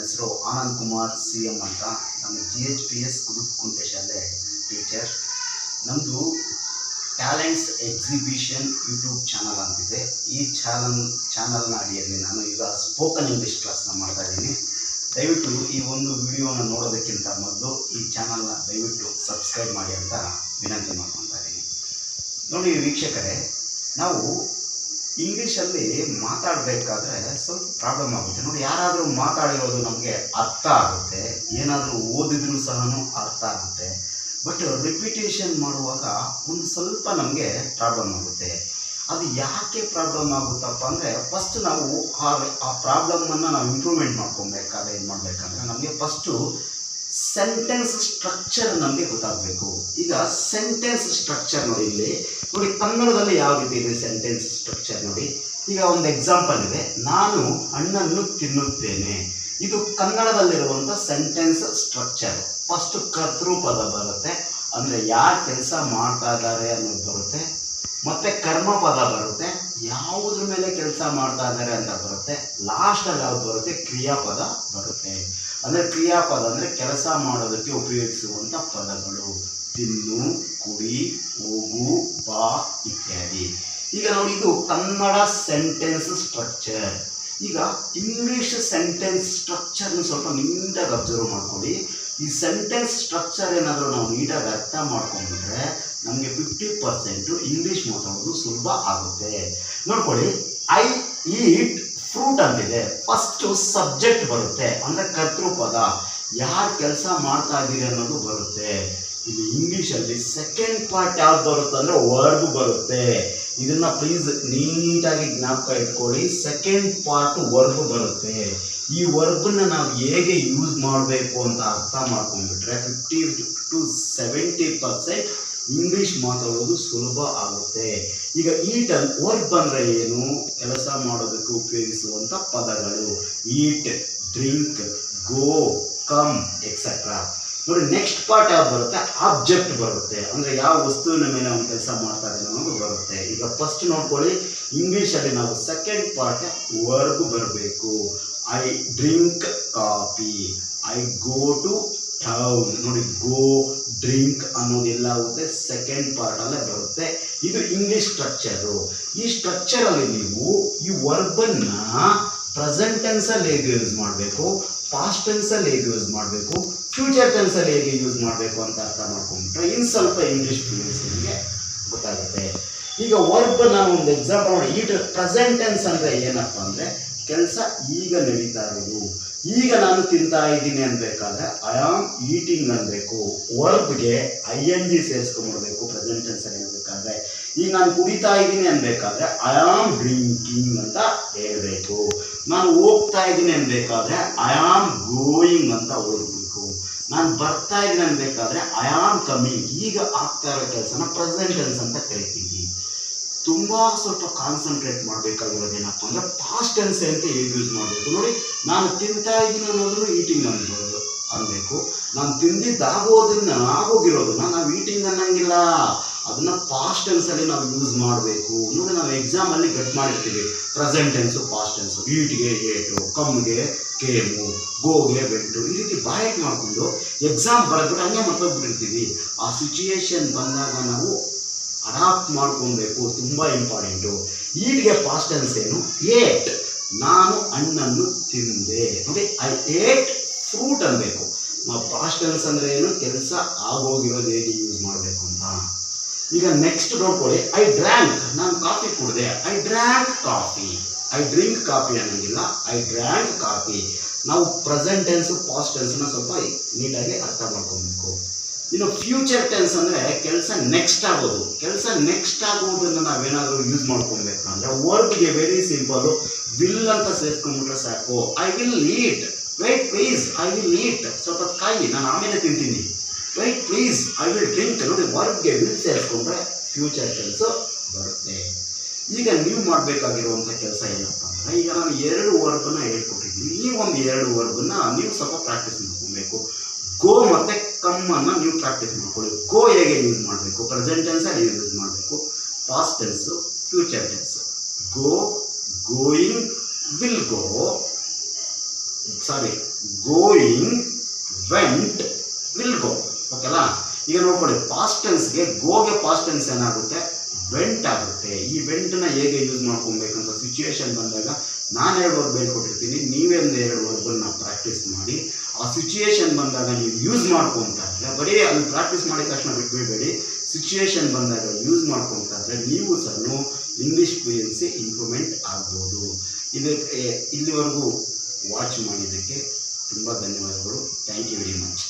ಹೆಸರು ಆನಂದ್ ಕುಮಾರ್ CM ಅಂತ. ನಾನು GHPS ಕುದುಕುಂಟೆ ಶಾಲೆ ಟೀಚರ್. ನಮ್ಮದು ಟ್ಯಾಲೆಂಟ್ಸ್ ಎಕ್ಸಿಬಿಷನ್ ಯೂಟ್ಯೂಬ್ ಚಾನಲ್ ಅಂತಿದೆ. ಈ ಚಾನಲ್ನ ಅಡಿಯಲ್ಲಿ ನಾನು ಈಗ ಸ್ಪೋಕನ್ ಇಂಗ್ಲೀಷ್ ಕ್ಲಾಸ್ನ ಮಾಡ್ತಾ ಇದ್ದೀನಿ. ದಯವಿಟ್ಟು ಈ ಒಂದು ವಿಡಿಯೋನ ನೋಡೋದಕ್ಕಿಂತ ಮೊದಲು ಈ ಚಾನಲ್ನ ದಯವಿಟ್ಟು ಸಬ್ಸ್ಕ್ರೈಬ್ ಮಾಡಿ ಅಂತ ವಿನಂತಿ ಮಾಡ್ಕೊತಾ ಇದ್ದೀನಿ. ನೋಡಿ ವೀಕ್ಷಕರೇ, ನಾವು ಇಂಗ್ಲೀಷಲ್ಲಿ ಮಾತಾಡಬೇಕಾದ್ರೆ ಸ್ವಲ್ಪ ಪ್ರಾಬ್ಲಮ್ ಆಗುತ್ತೆ. ನೋಡಿ, ಯಾರಾದರೂ ಮಾತಾಡಿರೋದು ನಮಗೆ ಅರ್ಥ ಆಗುತ್ತೆ, ಏನಾದರೂ ಓದಿದ್ರೂ ಸಹ ಅರ್ಥ ಆಗುತ್ತೆ. ಬಟ್ ರಿಪಿಟೇಷನ್ ಮಾಡುವಾಗ ಒಂದು ಸ್ವಲ್ಪ ನಮಗೆ ಪ್ರಾಬ್ಲಮ್ ಆಗುತ್ತೆ. ಅದು ಯಾಕೆ ಪ್ರಾಬ್ಲಮ್ ಆಗುತ್ತಪ್ಪ ಅಂದರೆ, ಫಸ್ಟ್ ನಾವು ಆ ಪ್ರಾಬ್ಲಮನ್ನು ನಾವು ಇಂಪ್ರೂವ್ಮೆಂಟ್ ಮಾಡ್ಕೊಬೇಕಾದ್ರೆ ಏನು ಮಾಡಬೇಕಂದ್ರೆ, ನಮಗೆ ಫಸ್ಟು ಸೆಂಟೆನ್ಸ್ ಸ್ಟ್ರಕ್ಚರ್ ನಮಗೆ ಗೊತ್ತಾಗಬೇಕು. ಈಗ ಸೆಂಟೆನ್ಸ್ ಸ್ಟ್ರಕ್ಚರ್ ನೋಡಿ, ಇಲ್ಲಿ ನೋಡಿ ಕನ್ನಡದಲ್ಲಿ ಯಾವ ರೀತಿ ಇದೆ ಸೆಂಟೆನ್ಸ್ ಸ್ಟ್ರಕ್ಚರ್ ನೋಡಿ. ಈಗ ಒಂದು ಎಕ್ಸಾಂಪಲ್ ಇದೆ, ನಾನು ಹಣ್ಣನ್ನು ತಿನ್ನುತ್ತೇನೆ. ಇದು ಕನ್ನಡದಲ್ಲಿರುವಂಥ ಸೆಂಟೆನ್ಸ್ ಸ್ಟ್ರಕ್ಚರ್. ಫಸ್ಟ್ ಕರ್ತೃ ಪದ ಬರುತ್ತೆ, ಅಂದರೆ ಯಾರು ಕೆಲಸ ಮಾಡ್ತಾ ಇದ್ದಾರೆ ಅನ್ನೋದು ಬರುತ್ತೆ. ಮತ್ತು ಕರ್ಮ ಪದ ಬರುತ್ತೆ, ಯಾವುದ್ರ ಮೇಲೆ ಕೆಲಸ ಮಾಡ್ತಾ ಇದ್ದಾರೆ ಅಂತ ಬರುತ್ತೆ. ಲಾಸ್ಟಲ್ಲಿ ಯಾವ್ದು ಬರುತ್ತೆ, ಕ್ರಿಯಾಪದ ಬರುತ್ತೆ. ಅಂದರೆ ಕ್ರಿಯಾಪದ ಅಂದರೆ ಕೆಲಸ ಮಾಡೋದಕ್ಕೆ ಉಪಯೋಗಿಸುವಂಥ ಪದಗಳು. ತಿನ್ನು, ಕುಡಿ, ಹೋಗು, ಬಾ ಇತ್ಯಾದಿ. ಈಗ ನೋಡಿ, ಇದು ಕನ್ನಡ ಸೆಂಟೆನ್ಸ್ ಸ್ಟ್ರಕ್ಚರ್. ಈಗ ಇಂಗ್ಲೀಷ್ ಸೆಂಟೆನ್ಸ್ ಸ್ಟ್ರಕ್ಚರ್ನ ಸ್ವಲ್ಪ ನೀಟಾಗಿ ಅಬ್ಸರ್ವ್ ಮಾಡ್ಕೊಳ್ಳಿ. ಈ ಸೆಂಟೆನ್ಸ್ ಸ್ಟ್ರಕ್ಚರ್ ಏನಾದರೂ ನಾವು ನೀಟಾಗಿ ಅರ್ಥ ಮಾಡ್ಕೊಂಡ್ಬಿಟ್ರೆ ನಮಗೆ 50% ಇಂಗ್ಲೀಷ್ ಮಾತಾಡೋದು ಸುಲಭ ಆಗುತ್ತೆ. ನೋಡ್ಕೊಳ್ಳಿ, ಐ ಈಟ್ ಫ್ರೂಟ್ ಅಂತಿದೆ. ಫಸ್ಟು ಸಬ್ಜೆಕ್ಟ್ ಬರುತ್ತೆ, ಅಂದರೆ ಕರ್ತೃಪದ, ಯಾರು ಕೆಲಸ ಮಾಡ್ತಾ ಇದ್ದೀರಿ ಅನ್ನೋದು ಬರುತ್ತೆ. ಇದು ಇಂಗ್ಲೀಷಲ್ಲಿ ಸೆಕೆಂಡ್ ಪಾರ್ಟ್ ಯಾವ್ದು ಬರುತ್ತೆ ಅಂದರೆ ವರ್ಬ್ ಬರುತ್ತೆ. ಇದನ್ನ ಪ್ಲೀಸ್ ನೀಟಾಗಿ ಜ್ಞಾಪಕ ಇಟ್ಕೊಳ್ಳಿ. ಸೆಕೆಂಡ್ ಪಾರ್ಟ್ ವರ್ಬ್ ಬರುತ್ತೆ. ಈ ವರ್ಬನ್ನ ನಾವು ಹೇಗೆ ಯೂಸ್ ಮಾಡಬೇಕು ಅಂತ ಅರ್ಥ ಮಾಡ್ಕೊಂಡ್ಬಿಟ್ರೆ 50 to 70% ಇಂಗ್ಲೀಷ್ ಮಾತಾಡೋದು ಸುಲಭ ಆಗುತ್ತೆ. ಈಗ ಈಟಲ್ಲಿ ವರ್ಬ್ ಅಂದರೆ ಏನು, ಕೆಲಸ ಮಾಡೋದಕ್ಕೆ ಉಪಯೋಗಿಸುವಂಥ ಪದಗಳು. ಈಟ್, ಡ್ರಿಂಕ್, ಗೋ, ಕಮ್ ಎಕ್ಸೆಟ್ರಾ. ನೋಡಿ, ನೆಕ್ಸ್ಟ್ ಪಾರ್ಟ್ ಯಾವ್ದು ಬರುತ್ತೆ, ಆಬ್ಜೆಕ್ಟ್ ಬರುತ್ತೆ, ಅಂದರೆ ಯಾವ ವಸ್ತುವಿನ ಮೇಲೆ ನಾವು ಕೆಲಸ ಮಾಡ್ತಾ ಇದ್ದೀವಿ ಅನ್ನೋದು ಬರುತ್ತೆ. ಈಗ ಫಸ್ಟ್ ನೋಡ್ಕೊಳ್ಳಿ, ಇಂಗ್ಲೀಷಲ್ಲಿ ನಾವು ಸೆಕೆಂಡ್ ಪಾರ್ಟ್ ವರ್ಬ್ ಬರಬೇಕು. I drink coffee, I go to town. ನೋಡಿ, ಗೋ, ಡ್ರಿಂಕ್ ಅನ್ನೋದೆಲ್ಲ ಆಗುತ್ತೆ ಸೆಕೆಂಡ್ ಪಾರ್ಟಲ್ಲೇ ಬರುತ್ತೆ. ಇದು ಇಂಗ್ಲೀಷ್ ಸ್ಟ್ರಕ್ಚರು. ಈ ಸ್ಟ್ರಕ್ಚರಲ್ಲಿ ನೀವು ಈ ವರ್ಬನ್ನು ಪ್ರೆಸೆಂಟ್ ಟೆನ್ಸಲ್ಲಿ ಹೇಗೆ ಯೂಸ್ ಮಾಡಬೇಕು, ಪಾಸ್ಟ್ ಟೆನ್ಸಲ್ಲಿ ಹೇಗೆ ಯೂಸ್ ಮಾಡಬೇಕು, ಫ್ಯೂಚರ್ ಟೆನ್ಸಲ್ಲಿ ಹೇಗೆ ಯೂಸ್ ಮಾಡಬೇಕು ಅಂತ ಅರ್ಥ ಮಾಡ್ಕೊಂಡ್ಬಿಟ್ರೆ ಇನ್ನು ಸ್ವಲ್ಪ ಇಂಗ್ಲೀಷ್ ಫ್ಲೂಯೆನ್ಸಿ ನಿಮಗೆ ಗೊತ್ತಾಗುತ್ತೆ. ಈಗ ವರ್ಬ್ ನಾನು ಒಂದು ಎಕ್ಸಾಂಪಲ್ ನೋಡಿ. ಈಟ್ ಪ್ರೆಸೆಂಟ್ ಟೆನ್ಸ್ ಅಂದರೆ ಏನಪ್ಪ ಅಂದರೆ, ಕೆಲಸ ಈಗ ನಡೀತಾ ಇರೋದು. ಈಗ ನಾನು ತಿಂತಾ ಇದ್ದೀನಿ ಅನ್ಬೇಕಾದ್ರೆ ಐ ಆಮ್ ಈಟಿಂಗ್ ಅನ್ಬೇಕು. ವರ್ಬ್ಗೆ ING ಸೇರಿಸ್ಕೊಂಡ್ಬಿಡ್ಬೇಕು ಪ್ರೆಸೆಂಟ್ ಟೆನ್ಸಲ್ಲಿ ಹೇಳ್ಬೇಕಾದ್ರೆ. ಈಗ ನಾನು ಕುಡಿತಾ ಇದ್ದೀನಿ ಅನ್ಬೇಕಾದ್ರೆ ಐ ಆಮ್ ಡ್ರಿಂಕಿಂಗ್ ಅಂತ ಹೇಳಬೇಕು. ನಾನು ಹೋಗ್ತಾ ಇದ್ದೀನಿ ಅನ್ಬೇಕಾದ್ರೆ ಐ ಆಮ್ ಗೋಯಿಂಗ್ ಅಂತ ಹೋಗ್ಬೇಕು. ನಾನು ಬರ್ತಾ ಇದ್ದೀನಿ ಅನ್ಬೇಕಾದ್ರೆ ಐ ಆಮ್ ಕಮಿಂಗ್. ಈಗ ಆಗ್ತಾ ಇರೋ ಕೆಲಸನ ಪ್ರೆಸೆಂಟ್ ಟೆನ್ಸ್ ಅಂತ ಕರಿತೀವಿ. ತುಂಬ ಸ್ವಲ್ಪ ಕಾನ್ಸಂಟ್ರೇಟ್ ಮಾಡಬೇಕಾಗಿರೋದೇನಪ್ಪ ಅಂದರೆ ಪಾಸ್ಟ್ ಟೆನ್ಸ್ ಅಂತ ಹೇಗೆ ಯೂಸ್ ಮಾಡಬೇಕು. ನೋಡಿ, ನಾನು ತಿಂತಾ ಇದ್ದೀನಿ ಅನ್ನೋದನ್ನು ಈಟಿಂಗ್ ಅನ್ಬೇಕು. ನಾನು ಆಗೋಗಿರೋದನ್ನ ನಾವು ಈಟಿಂಗ್ ಅನ್ನಂಗಿಲ್ಲ, ಅದನ್ನ ಪಾಸ್ಟ್ ಟೆನ್ಸಲ್ಲಿ ನಾವು ಯೂಸ್ ಮಾಡಬೇಕು. ನೋಡಿ, ನಾವು ಎಕ್ಸಾಮಲ್ಲಿ ಕಟ್ ಮಾಡಿರ್ತೀವಿ ಪ್ರೆಸೆಂಟ್ ಟೆನ್ಸು, ಪಾಸ್ಟ್ ಟೆನ್ಸು. ಈಟ್ಗೆ ಏಟು, ಕಮ್ಗೆ ಕೇಮು, ಗೋಗೆ ಬೆಟ್ಟು, ಈ ರೀತಿ ಬಾಯಟ್ ಮಾಡಿಕೊಂಡು ಎಕ್ಸಾಮ್ ಬರೆದ್ಬಿಟ್ಟು ಹಂಗೆ ಮರ್ತೋಗ್ಬಿಟ್ಟಿರ್ತೀವಿ. ಆ ಸಿಚುಯೇಷನ್ ಬಂದಾಗ ನಾವು ಅಡಾಪ್ಟ್ ಮಾಡ್ಕೊಬೇಕು, ತುಂಬ ಇಂಪಾರ್ಟೆಂಟು. ಈಟ್ಗೆ ಪಾಸ್ಟ್ ಟೆನ್ಸ್ ಏನು, ಏಟ್, ನಾನು ಹಣ್ಣನ್ನು ತಿಂದೆ. ನೋಡಿ, ಐ ಏಟ್ ಫ್ರೂಟ್ ಅನ್ಬೇಕು. ಪಾಸ್ಟ್ ಟೆನ್ಸ್ ಅಂದರೆ ಏನು, ಕೆಲಸ ಆಗೋಗಿರೋದು ಹೇಗೆ ಯೂಸ್ ಮಾಡಬೇಕು ಅಂತ. ಈಗ ನೆಕ್ಸ್ಟ್ ನೋಡ್ಕೊಳ್ಳಿ, ಐ ಡ್ರ್ಯಾಂಕ್, ನಾನು ಕಾಫಿ ಕುಡಿದೆ. I drank coffee. I drink coffee ಅನ್ನೋಂಗಿಲ್ಲ, ಐ ಡ್ರ್ಯಾಂಕ್ ಕಾಫಿ. ನಾವು ಪ್ರೆಸೆಂಟ್ ಟೆನ್ಸು, ಪಾಸ್ಟ್ ಟೆನ್ಸ್ನ ಸ್ವಲ್ಪ ನೀಟಾಗಿ ಅರ್ಥ ಮಾಡ್ಕೊಬೇಕು. ಇನ್ನು ಫ್ಯೂಚರ್ ಟೆನ್ಸ್ ಅಂದರೆ ಕೆಲಸ ನೆಕ್ಸ್ಟ್ ಆಗೋದು. ಕೆಲಸ ನೆಕ್ಸ್ಟ್ ಆಗೋದನ್ನು ನಾವೇನಾದರೂ ಯೂಸ್ ಮಾಡ್ಕೊಬೇಕು ಅಂದರೆ ವರ್ಬ್ಗೆ ವೆರಿ ಸಿಂಪಲು, ವಿಲ್ ಅಂತ ಸೇರಿಸ್ಕೊಂಡ್ಬಿಟ್ರೆ ಸಾಕು. I will eat, wait please, I will eat, ಸ್ವಲ್ಪ ಕಾಯಿ, ನಾನು ಆಮೇಲೆ ತಿಂತೀನಿ. Wait please, I will drink. ನೋಡಿ, ವರ್ಬ್ಗೆ ವಿಲ್ ಸೇರಿಸ್ಕೊಂಡ್ರೆ ಫ್ಯೂಚರ್ ಟೆನ್ಸು ಬರುತ್ತೆ. ಈಗ ನೀವು ಮಾಡಬೇಕಾಗಿರುವಂಥ ಕೆಲಸ ಏನಪ್ಪ ಅಂದರೆ, ಈಗ ನಾನು 2 ವರ್ಬನ್ನು ಹೇಳ್ಕೊಟ್ಟಿದ್ದೀನಿ. ಈ ಒಂದು 2 ವರ್ಬನ್ನು ನೀವು ಸ್ವಲ್ಪ ಪ್ರಾಕ್ಟೀಸ್ ಮಾಡ್ಕೊಬೇಕು. ಗೋ ಮತ್ತು ಕಮ್ಮನ್ನು ನೀವು ಪ್ರಾಕ್ಟೀಸ್ ಮಾಡ್ಕೊಳ್ಳಿ. ಗೋ ಹೇಗೆ ಯೂಸ್ ಮಾಡಬೇಕು, ಪ್ರೆಸೆಂಟ್ ಟೆನ್ಸಲ್ಲಿ ಯೂಸ್ ಮಾಡಬೇಕು, past tens, future tens. Go, going, will go, sorry going, vent, will go. ಓಕೆನಾ? ಈಗ ನೋಡ್ಕೊಳ್ಳಿ, ಪಾಸ್ಟ್ ಟೆನ್ಸ್ಗೆ ಗೋಗೆ ಪಾಸ್ಟ್ ಟೆನ್ಸ್ ಏನಾಗುತ್ತೆ, ವೆಂಟ್ ಆಗುತ್ತೆ. ಈ ವೆಂಟ್ನ ಹೇಗೆ ಯೂಸ್ ಮಾಡ್ಕೊಬೇಕಂತ ಸಿಚುವೇಶನ್ ಬಂದಾಗ ನಾನು 2 ವರ್ಬ್ ಹೇಳ್ಕೊಟ್ಟಿರ್ತೀನಿ, ನೀವೇ ಒಂದು 2 ವರ್ಬನ್ನ ಪ್ರಾಕ್ಟೀಸ್ ಮಾಡಿ. ಆ ಸಿಚುವೇಶನ್ ಬಂದಾಗ ನೀವು ಯೂಸ್ ಮಾಡ್ಕೊತಾ ಇದ್ರೆ, ಬರೀ ಅಲ್ಲಿ ಪ್ರಾಕ್ಟೀಸ್ ಮಾಡಿದ ತಕ್ಷಣ ಬಿಟ್ಬಿಡಬೇಡಿ. ಸಿಚುವೇಶನ್ ಬಂದಾಗ ಯೂಸ್ ಮಾಡ್ಕೊತಾ ಇದ್ರೆ ನೀವು ಸಹ ಇಂಗ್ಲೀಷ್ ಫ್ಲೂಯೆನ್ಸಿ ಇಂಪ್ರೂವ್ಮೆಂಟ್ ಆಗ್ಬೋದು. ಇದಕ್ಕೆ ಇಲ್ಲಿವರೆಗೂ ವಾಚ್ ಮಾಡಿದ್ದಕ್ಕೆ ತುಂಬ ಧನ್ಯವಾದಗಳು. Thank you very much.